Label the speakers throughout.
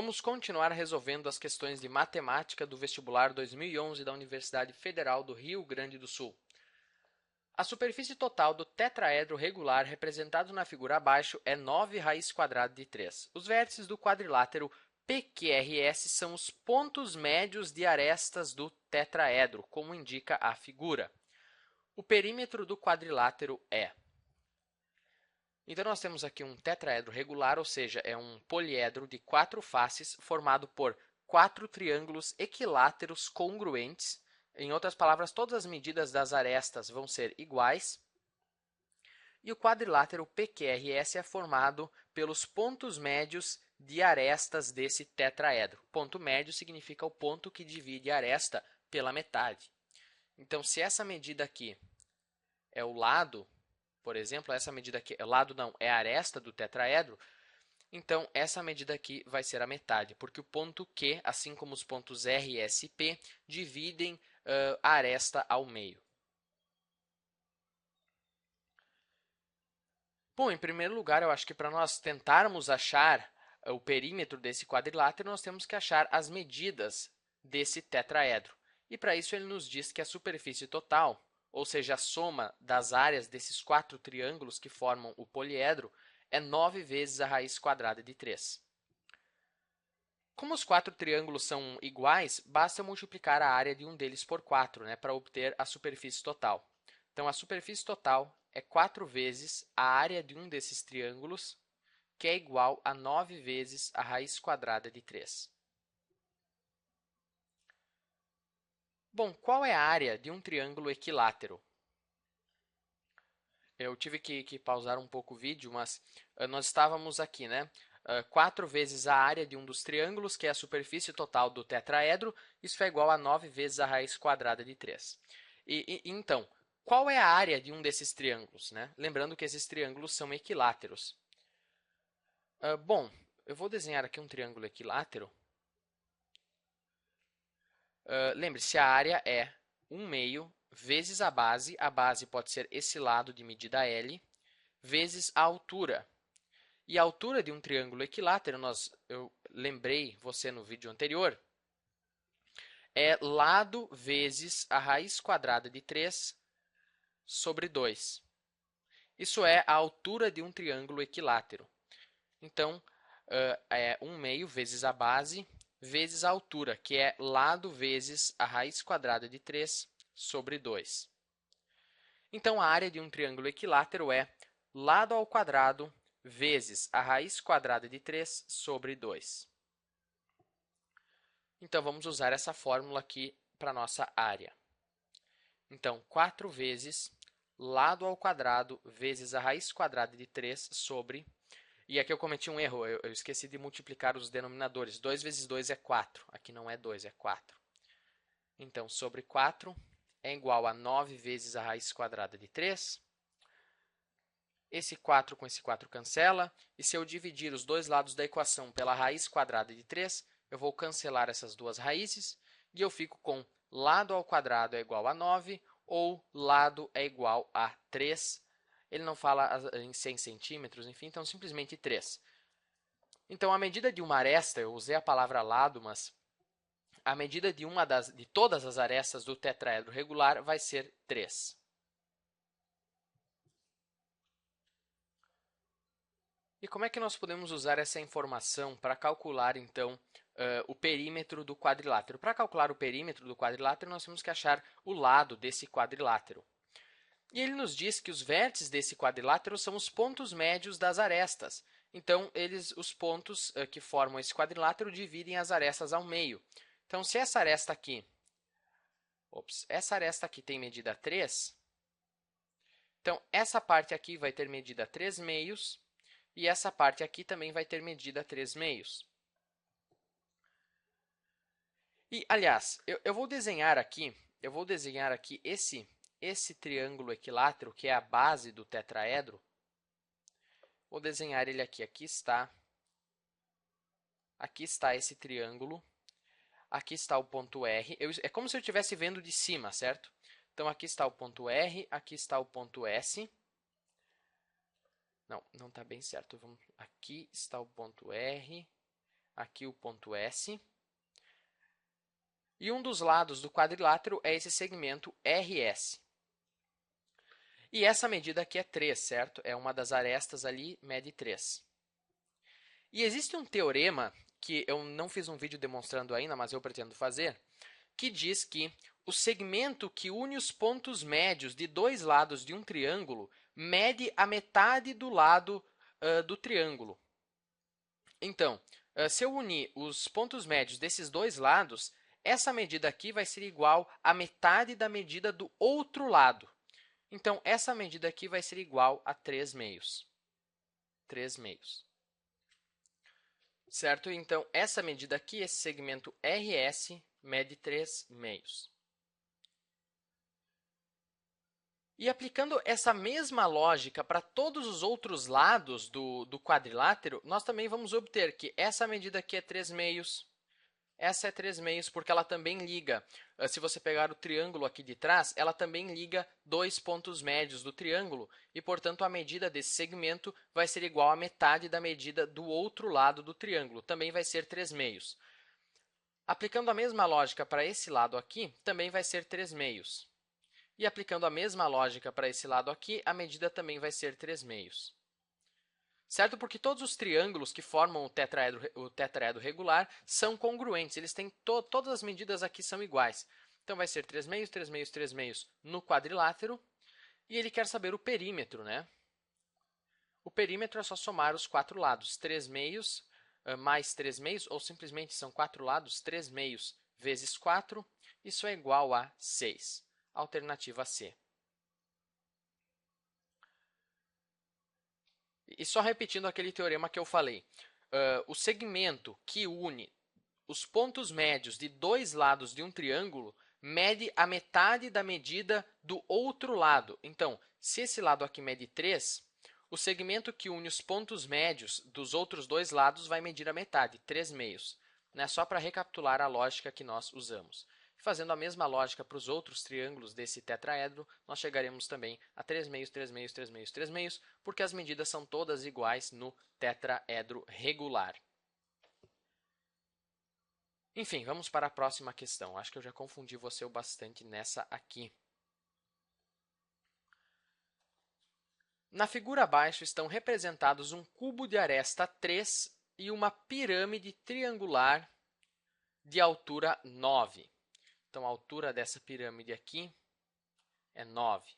Speaker 1: Vamos continuar resolvendo as questões de matemática do vestibular 2011 da Universidade Federal do Rio Grande do Sul. A superfície total do tetraedro regular representado na figura abaixo é 9 raiz quadrada de 3. Os vértices do quadrilátero PQRS são os pontos médios de arestas do tetraedro, como indica a figura. O perímetro do quadrilátero é... Então, nós temos aqui um tetraedro regular, ou seja, é um poliedro de 4 faces formado por 4 triângulos equiláteros congruentes. Em outras palavras, todas as medidas das arestas vão ser iguais. E o quadrilátero PQRS é formado pelos pontos médios de arestas desse tetraedro. Ponto médio significa o ponto que divide a aresta pela metade. Então, se essa medida aqui é o lado, por exemplo, essa medida aqui, lado não, é a aresta do tetraedro, então essa medida aqui vai ser a metade, porque o ponto Q, assim como os pontos R e S e P, dividem a aresta ao meio. Bom, em primeiro lugar, eu acho que para nós tentarmos achar o perímetro desse quadrilátero, nós temos que achar as medidas desse tetraedro. E para isso ele nos diz que a superfície total, ou seja, a soma das áreas desses 4 triângulos que formam o poliedro, é 9 vezes a raiz quadrada de 3. Como os 4 triângulos são iguais, basta multiplicar a área de um deles por 4, para obter a superfície total. Então, a superfície total é 4 vezes a área de um desses triângulos, que é igual a 9 vezes a raiz quadrada de 3. Bom, qual é a área de um triângulo equilátero? Eu tive que pausar um pouco o vídeo, mas nós estávamos aqui, 4 vezes a área de um dos triângulos, que é a superfície total do tetraedro, isso é igual a 9 vezes a raiz quadrada de 3. Então, qual é a área de um desses triângulos? Lembrando que esses triângulos são equiláteros. Bom, eu vou desenhar aqui um triângulo equilátero. Lembre-se, a área é 1/2 vezes a base pode ser esse lado de medida L, vezes a altura. E a altura de um triângulo equilátero, eu lembrei você no vídeo anterior, é lado vezes a raiz quadrada de 3 sobre 2. Isso é a altura de um triângulo equilátero. Então, é 1/2 vezes a base vezes a altura, que é lado vezes a raiz quadrada de 3 sobre 2. Então, a área de um triângulo equilátero é lado ao quadrado vezes a raiz quadrada de 3 sobre 2. Então, vamos usar essa fórmula aqui para a nossa área. Então, 4 vezes lado ao quadrado vezes a raiz quadrada de 3 sobre... E aqui eu cometi um erro, eu esqueci de multiplicar os denominadores. 2 vezes 2 é 4. Aqui não é 2, é 4. Então, sobre 4 é igual a 9 vezes a raiz quadrada de 3. Esse 4 com esse 4 cancela. E se eu dividir os dois lados da equação pela raiz quadrada de 3, eu vou cancelar essas duas raízes. E eu fico com lado ao quadrado é igual a 9 ou lado é igual a 3. Ele não fala em 100 centímetros, enfim, então simplesmente 3. Então, a medida de uma aresta, eu usei a palavra lado, mas a medida de todas as arestas do tetraedro regular vai ser 3. E como é que nós podemos usar essa informação para calcular, então, o perímetro do quadrilátero? Para calcular o perímetro do quadrilátero, nós temos que achar o lado desse quadrilátero. E ele nos diz que os vértices desse quadrilátero são os pontos médios das arestas. Então, os pontos que formam esse quadrilátero dividem as arestas ao meio. Então, se essa aresta aqui, tem medida 3, então essa parte aqui vai ter medida 3/2 e essa parte aqui também vai ter medida 3/2. E, aliás, eu vou desenhar aqui esse triângulo equilátero, que é a base do tetraedro. Vou desenhar ele aqui. Aqui está esse triângulo. Aqui está o ponto R. É como se eu estivesse vendo de cima, certo? Então, aqui está o ponto R, aqui está o ponto S. Não está bem certo. Aqui está o ponto R, aqui o ponto S. E um dos lados do quadrilátero é esse segmento RS. E essa medida aqui é 3, certo? É uma das arestas ali, mede 3. E existe um teorema, que eu não fiz um vídeo demonstrando ainda, mas eu pretendo fazer, que diz que o segmento que une os pontos médios de dois lados de um triângulo mede a metade do lado do triângulo. Então, se eu unir os pontos médios desses dois lados, essa medida aqui vai ser igual à metade da medida do outro lado. Então, essa medida aqui vai ser igual a 3 meios. 3 meios. Certo? Então, essa medida aqui, esse segmento RS, mede 3 meios. E aplicando essa mesma lógica para todos os outros lados do quadrilátero, nós também vamos obter que essa medida aqui é 3 meios, essa é 3 meios, porque ela também liga, se você pegar o triângulo aqui de trás, ela também liga dois pontos médios do triângulo, e, portanto, a medida desse segmento vai ser igual à metade da medida do outro lado do triângulo, também vai ser 3 meios. Aplicando a mesma lógica para esse lado aqui, também vai ser 3 meios. E aplicando a mesma lógica para esse lado aqui, a medida também vai ser 3 meios. Certo? Porque todos os triângulos que formam o tetraedro regular são congruentes, eles têm todas as medidas aqui são iguais. Então, vai ser 3 meios, 3 meios, 3 meios no quadrilátero, e ele quer saber o perímetro, né? O perímetro é só somar os 4 lados, 3 meios mais 3 meios, ou simplesmente são 4 lados, 3 meios vezes 4, isso é igual a 6. Alternativa C. E só repetindo aquele teorema que eu falei, o segmento que une os pontos médios de dois lados de um triângulo mede a metade da medida do outro lado. Então, se esse lado aqui mede 3, o segmento que une os pontos médios dos outros dois lados vai medir a metade, 3 meios. Né? Só para recapitular a lógica que nós usamos. Fazendo a mesma lógica para os outros triângulos desse tetraedro, nós chegaremos também a 3 meios, 3 meios, 3 meios, 3 meios, porque as medidas são todas iguais no tetraedro regular. Enfim, vamos para a próxima questão. Acho que eu já confundi você bastante nessa aqui. Na figura abaixo estão representados um cubo de aresta 3 e uma pirâmide triangular de altura 9. Então, a altura dessa pirâmide aqui é 9.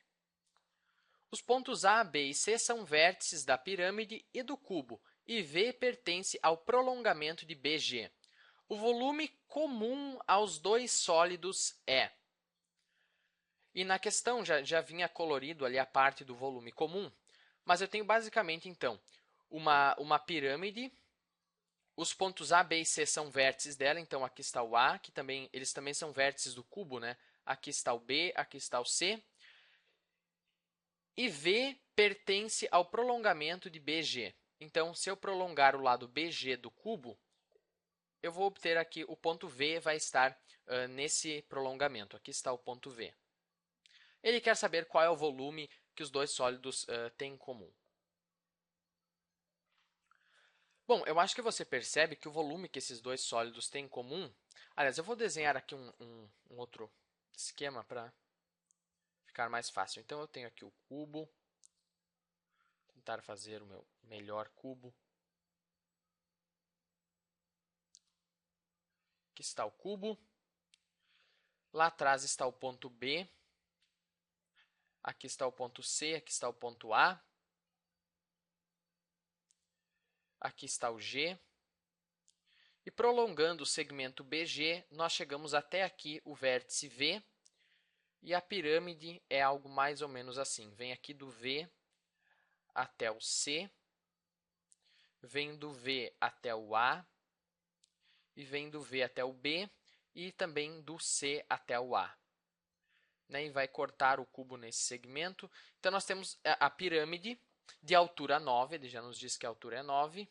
Speaker 1: Os pontos A, B e C são vértices da pirâmide e do cubo, e V pertence ao prolongamento de BG. O volume comum aos dois sólidos é. E na questão já vinha colorido ali a parte do volume comum, mas eu tenho basicamente, então, uma pirâmide. Os pontos A, B e C são vértices dela, então aqui está o A, que eles também são vértices do cubo, né? Aqui está o B, aqui está o C. E V pertence ao prolongamento de BG. Então, se eu prolongar o lado BG do cubo, eu vou obter aqui o ponto V vai estar nesse prolongamento. Aqui está o ponto V. Ele quer saber qual é o volume que os dois sólidos têm em comum. Bom, eu acho que você percebe que o volume que esses dois sólidos têm em comum... Aliás, eu vou desenhar aqui um outro esquema para ficar mais fácil. Então, eu tenho aqui o cubo. Vou tentar fazer o meu melhor cubo. Aqui está o cubo. Lá atrás está o ponto B. Aqui está o ponto C, aqui está o ponto A. Aqui está o G. E prolongando o segmento BG, nós chegamos até aqui o vértice V. E a pirâmide é algo mais ou menos assim. Vem aqui do V até o C. Vem do V até o A. E vem do V até o B. E também do C até o A. Né? E vai cortar o cubo nesse segmento. Então, nós temos a pirâmide de altura 9, ele já nos diz que a altura é 9.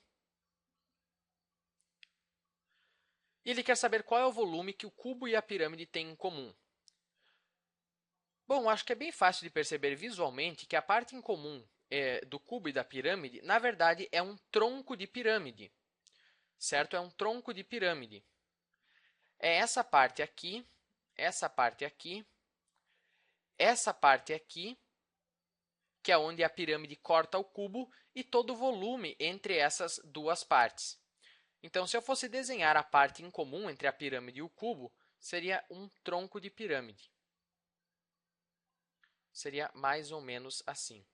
Speaker 1: E ele quer saber qual é o volume que o cubo e a pirâmide têm em comum. Bom, acho que é bem fácil de perceber visualmente que a parte em comum do cubo e da pirâmide, na verdade, é um tronco de pirâmide. certo? É um tronco de pirâmide. É essa parte aqui, essa parte aqui, essa parte aqui, que é onde a pirâmide corta o cubo, e todo o volume entre essas duas partes. Então, se eu fosse desenhar a parte em comum entre a pirâmide e o cubo, seria um tronco de pirâmide. Seria mais ou menos assim.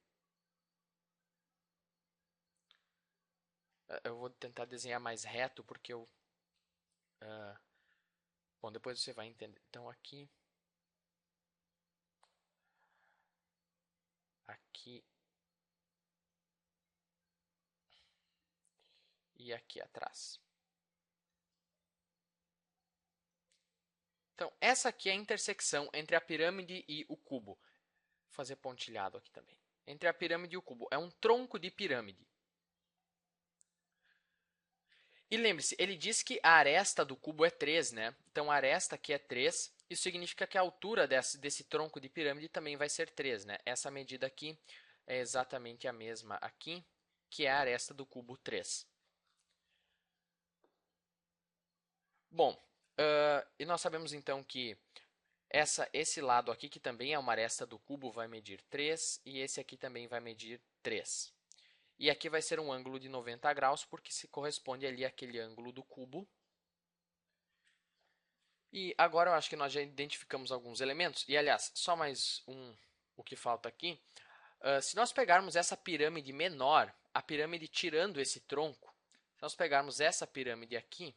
Speaker 1: Eu vou tentar desenhar mais reto, porque eu... bom, depois você vai entender. Então, aqui... Aqui... E aqui atrás. Então, essa aqui é a intersecção entre a pirâmide e o cubo. Vou fazer pontilhado aqui também. Entre a pirâmide e o cubo. É um tronco de pirâmide. E lembre-se, ele diz que a aresta do cubo é 3, né? Então, a aresta aqui é 3. Isso significa que a altura desse tronco de pirâmide também vai ser 3, né? Essa medida aqui é exatamente a mesma aqui, que é a aresta do cubo 3. Bom, e nós sabemos então que esse lado aqui, que também é uma aresta do cubo, vai medir 3, e esse aqui também vai medir 3. E aqui vai ser um ângulo de 90 graus, porque se corresponde ali àquele ângulo do cubo. E agora eu acho que nós já identificamos alguns elementos. E, aliás, só mais o que falta aqui. Se nós pegarmos essa pirâmide menor, a pirâmide tirando esse tronco, se nós pegarmos essa pirâmide aqui,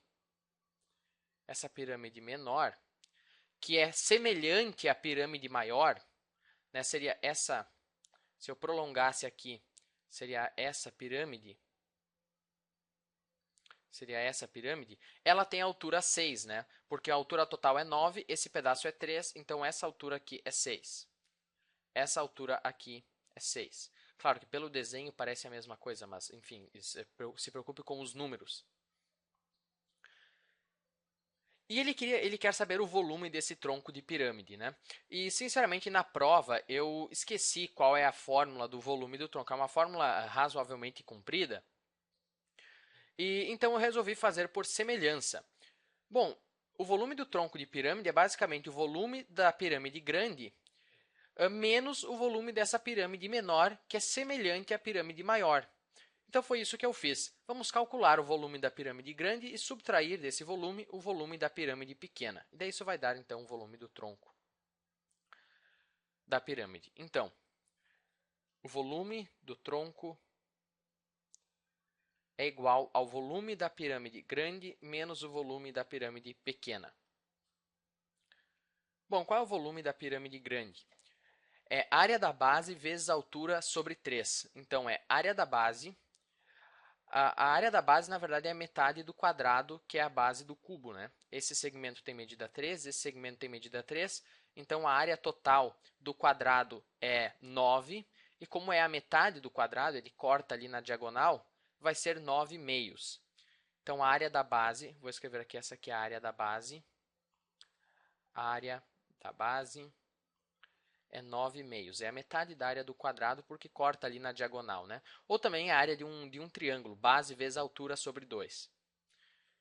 Speaker 1: essa pirâmide menor, que é semelhante à pirâmide maior, né, seria essa, se eu prolongasse aqui, seria essa pirâmide, ela tem a altura 6, né? Porque a altura total é 9, esse pedaço é 3, então essa altura aqui é 6. Essa altura aqui é 6. Claro que pelo desenho parece a mesma coisa, mas, enfim, se preocupe com os números. E ele quer saber o volume desse tronco de pirâmide, né? E, sinceramente, na prova, eu esqueci qual é a fórmula do volume do tronco. É uma fórmula razoavelmente comprida. E então eu resolvi fazer por semelhança. Bom, o volume do tronco de pirâmide é basicamente o volume da pirâmide grande menos o volume dessa pirâmide menor, que é semelhante à pirâmide maior. Então, foi isso que eu fiz. Vamos calcular o volume da pirâmide grande e subtrair desse volume o volume da pirâmide pequena. E daí isso vai dar, então, o volume do tronco da pirâmide. Então, o volume do tronco é igual ao volume da pirâmide grande menos o volume da pirâmide pequena. Bom, qual é o volume da pirâmide grande? É área da base vezes altura sobre 3. Então, é área da base. A área da base, na verdade, é a metade do quadrado, que é a base do cubo, né? Esse segmento tem medida 3, esse segmento tem medida 3. Então, a área total do quadrado é 9. E como é a metade do quadrado, ele corta ali na diagonal, vai ser 9 meios. Então, a área da base, vou escrever aqui, essa aqui é a área da base. A área da base é 9 meios. É a metade da área do quadrado, porque corta ali na diagonal, né? Ou também a área de um triângulo, base vezes altura sobre 2.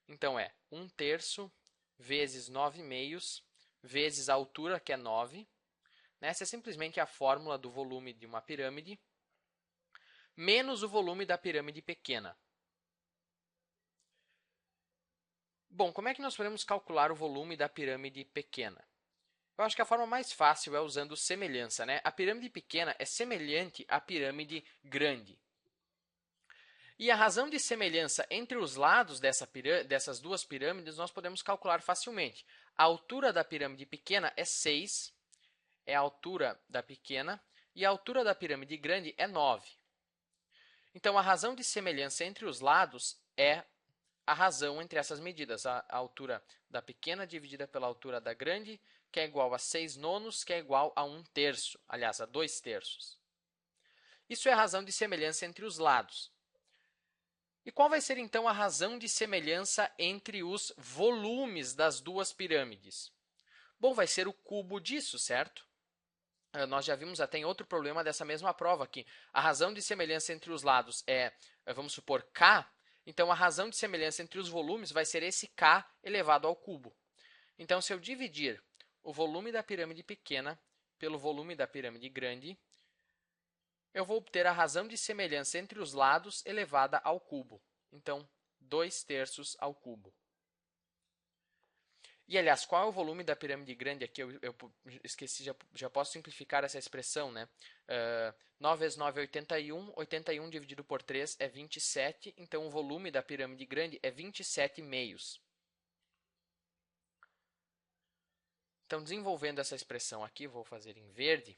Speaker 1: Então, é 1/3 vezes 9 meios vezes a altura, que é 9. Essa é simplesmente a fórmula do volume de uma pirâmide, menos o volume da pirâmide pequena. Bom, como é que nós podemos calcular o volume da pirâmide pequena? Eu acho que a forma mais fácil é usando semelhança, né? A pirâmide pequena é semelhante à pirâmide grande. E a razão de semelhança entre os lados dessas duas pirâmides nós podemos calcular facilmente. A altura da pirâmide pequena é 6, é a altura da pequena, e a altura da pirâmide grande é 9. Então, a razão de semelhança entre os lados é a razão entre essas medidas, a altura da pequena dividida pela altura da grande, que é igual a 6 nonos, que é igual a 1/3, aliás, a 2/3. Isso é a razão de semelhança entre os lados. E qual vai ser, então, a razão de semelhança entre os volumes das duas pirâmides? Bom, vai ser o cubo disso, certo? Nós já vimos até em outro problema dessa mesma prova que a razão de semelhança entre os lados é, vamos supor, K, Então, a razão de semelhança entre os volumes vai ser esse k elevado ao cubo. Então, se eu dividir o volume da pirâmide pequena pelo volume da pirâmide grande, eu vou obter a razão de semelhança entre os lados elevada ao cubo. Então, 2/3 ao cubo. E, aliás, qual é o volume da pirâmide grande aqui? Eu esqueci, já posso simplificar essa expressão, né? 9 vezes 9 é 81, 81 dividido por 3 é 27, então o volume da pirâmide grande é 27 meios. Então, desenvolvendo essa expressão aqui, vou fazer em verde.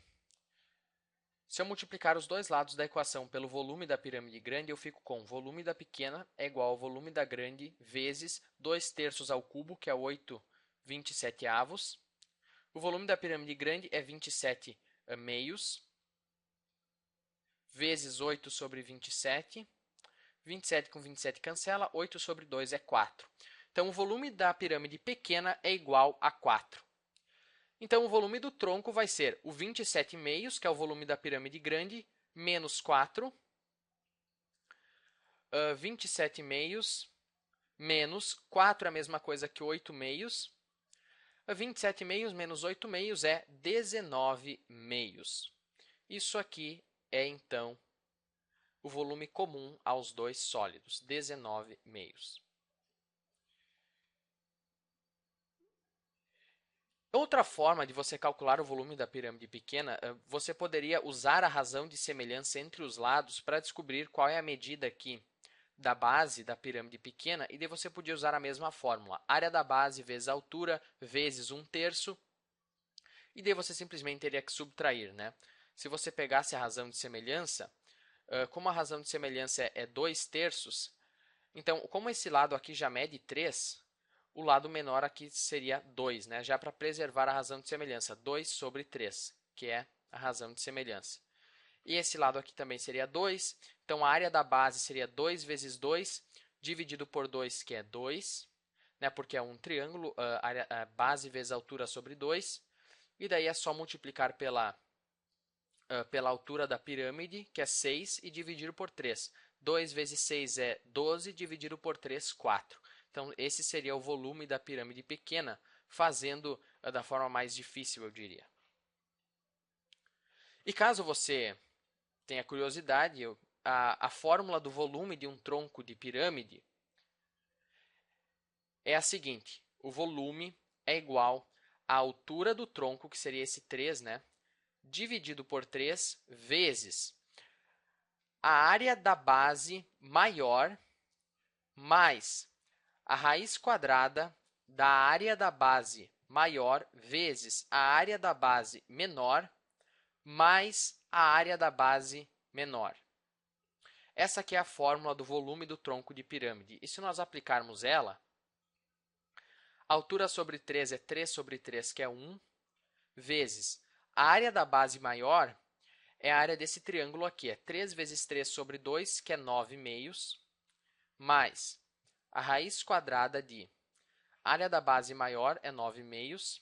Speaker 1: Se eu multiplicar os dois lados da equação pelo volume da pirâmide grande, eu fico com volume da pequena é igual ao volume da grande vezes 2/3 ao cubo, que é 8/27. O volume da pirâmide grande é 27 meios, vezes 8 sobre 27. 27 com 27 cancela, 8 sobre 2 é 4. Então, o volume da pirâmide pequena é igual a 4. Então, o volume do tronco vai ser o 27 meios, que é o volume da pirâmide grande, menos 4. 27 meios menos 4 é a mesma coisa que 8 meios. 27 meios menos 8 meios é 19 meios. Isso aqui é, então, o volume comum aos dois sólidos, 19 meios. Outra forma de você calcular o volume da pirâmide pequena, você poderia usar a razão de semelhança entre os lados para descobrir qual é a medida aqui da base da pirâmide pequena, e daí você podia usar a mesma fórmula, área da base vezes a altura vezes 1/3, e daí você simplesmente teria que subtrair, né? Se você pegasse a razão de semelhança, como a razão de semelhança é 2/3, então, como esse lado aqui já mede 3, o lado menor aqui seria 2, né? Já para preservar a razão de semelhança, 2 sobre 3, que é a razão de semelhança. E esse lado aqui também seria 2, então a área da base seria 2 vezes 2, dividido por 2, que é 2, né? Porque é um triângulo, a base vezes a altura sobre 2, e daí é só multiplicar pela altura da pirâmide, que é 6, e dividir por 3. 2 vezes 6 é 12, dividido por 3, 4. Então, esse seria o volume da pirâmide pequena, fazendo da forma mais difícil, eu diria. E caso você tenha curiosidade, a fórmula do volume de um tronco de pirâmide é a seguinte: o volume é igual à altura do tronco, que seria esse 3, né? Dividido por 3 vezes a área da base maior mais a raiz quadrada da área da base maior vezes a área da base menor mais a área da base menor. Essa aqui é a fórmula do volume do tronco de pirâmide. E se nós aplicarmos ela, a altura sobre 3 é 3 sobre 3, que é 1, vezes a área da base maior é a área desse triângulo aqui, é 3 vezes 3 sobre 2, que é 9 meios, mais a raiz quadrada de área da base maior é 9 meios,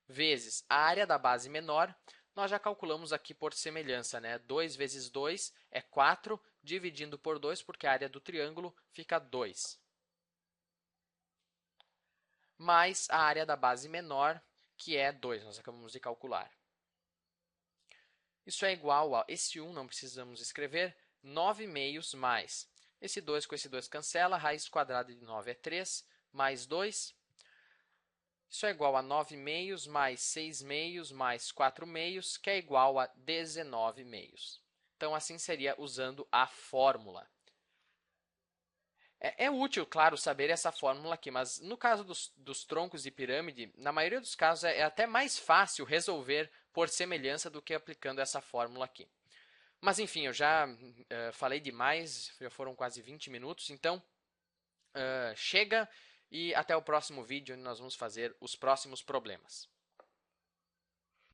Speaker 1: vezes a área da base menor, nós já calculamos aqui por semelhança, né? 2 vezes 2 é 4, dividindo por 2, porque a área do triângulo fica 2. Mais a área da base menor, que é 2, nós acabamos de calcular. Isso é igual a, esse 1 não precisamos escrever, 9 meios mais. Esse 2 com esse 2 cancela, a raiz quadrada de 9 é 3, mais 2. Isso é igual a 9 meios mais 6 meios mais 4 meios, que é igual a 19 meios. Então, assim seria usando a fórmula. É útil, claro, saber essa fórmula aqui, mas no caso dos troncos de pirâmide, na maioria dos casos é até mais fácil resolver por semelhança do que aplicando essa fórmula aqui. Mas, enfim, eu já falei demais, já foram quase 20 minutos, então chega e até o próximo vídeo, onde nós vamos fazer os próximos problemas.